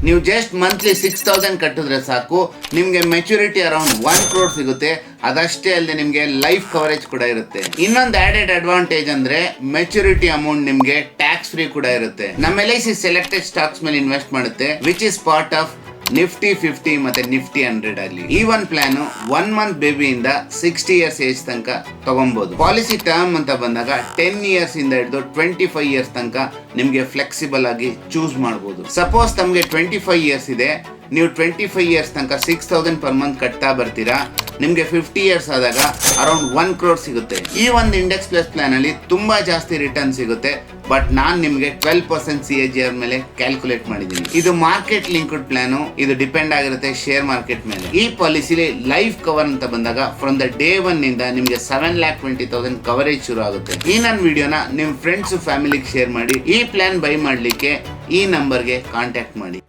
ನೀವು just monthly 6,000 ಕಟ್ಟಿದ್ರೆ ಸಾಕು, ನಿಮ್ಗೆ ಮೆಚುರಿಟಿ ಅರೌಂಡ್ 1 crore ಸಿಗುತ್ತೆ. ಅದಷ್ಟೇ ಅಲ್ಲದೆ ನಿಮ್ಗೆ ಲೈಫ್ ಕವರೇಜ್ ಕೂಡ ಇರುತ್ತೆ. ಇನ್ನೊಂದು ಆಡೆಡ್ ಅಡ್ವಾಂಟೇಜ್ ಅಂದ್ರೆ ಮೆಚುರಿಟಿ ಅಮೌಂಟ್ ನಿಮ್ಗೆ ಟ್ಯಾಕ್ಸ್ ಫ್ರೀ ಕೂಡ ಇರುತ್ತೆ. ನಮ್ಮ LIC ಸೆಲೆಕ್ಟೆಡ್ ಸ್ಟಾಕ್ಸ್ ಮೇಲೆ ಇನ್ವೆಸ್ಟ್ ಮಾಡುತ್ತೆ, which is part of Nifty 50 ಮತ್ತೆ ನಿಫ್ಟಿ 100 ಅಲ್ಲಿ. ಈ ಒಂದು ಪ್ಲಾನ್ 1 month ಬೇಬಿಯಿಂದ 60 years ಏಜ್ ತನಕ ತಗೊಬಹುದು. ಪಾಲಿಸಿ ಟರ್ಮ್ ಅಂತ ಬಂದಾಗ 10 years ಇಂದ ಹಿಡಿದು 25 years ತನಕ ನಿಮ್ಗೆ ಫ್ಲೆಕ್ಸಿಬಲ್ ಆಗಿ ಚೂಸ್ ಮಾಡಬಹುದು. ಸಪೋಸ್ ತಮ್ಗೆ 25 years ಇದೆ, ನೀವು 25 years ತನಕ 6,000 per month ಕಟ್ತಾ ಬರ್ತೀರಾ, ನಿಮ್ಗೆ 50 years ಆದಾಗ ಅರೌಂಡ್ 1 crore ಸಿಗುತ್ತೆ. ಈ ಒಂದು ಇಂಡೆಕ್ಸ್ ಪ್ಲಸ್ ಪ್ಲಾನ್ ಅಲ್ಲಿ ತುಂಬಾ ಜಾಸ್ತಿ ರಿಟರ್ನ್ ಸಿಗುತ್ತೆ, ಬಟ್ ನಾನ್ ನಿಮ್ಗೆ 12% CAGR ಮೇಲೆ ಕ್ಯಾಲ್ಕುಲೇಟ್ ಮಾಡಿದ್ದೀನಿ. ಇದು ಮಾರ್ಕೆಟ್ ಲಿಂಕ್ಡ್ ಪ್ಲಾನ್, ಇದು ಡಿಪೆಂಡ್ ಆಗಿರುತ್ತೆ ಶೇರ್ ಮಾರ್ಕೆಟ್ ಮೇಲೆ. ಈ ಪಾಲಿಸಿಲಿ ಲೈಫ್ ಕವರ್ ಅಂತ ಬಂದಾಗ ಫ್ರಮ್ ದ ಡೇ 1 ಇಂದ ನಿಮ್ಗೆ 7,20,000 ಕವರೇಜ್ ಶುರು ಆಗುತ್ತೆ. ಈ ನನ್ನ ವಿಡಿಯೋನ ನಿಮ್ ಫ್ರೆಂಡ್ಸ್ ಫ್ಯಾಮಿಲಿಗೆ ಶೇರ್ ಮಾಡಿ. ಈ ಪ್ಲಾನ್ ಬೈ ಮಾಡ್ಲಿಕ್ಕೆ ಈ ನಂಬರ್ಗೆ ಕಾಂಟ್ಯಾಕ್ಟ್ ಮಾಡಿ.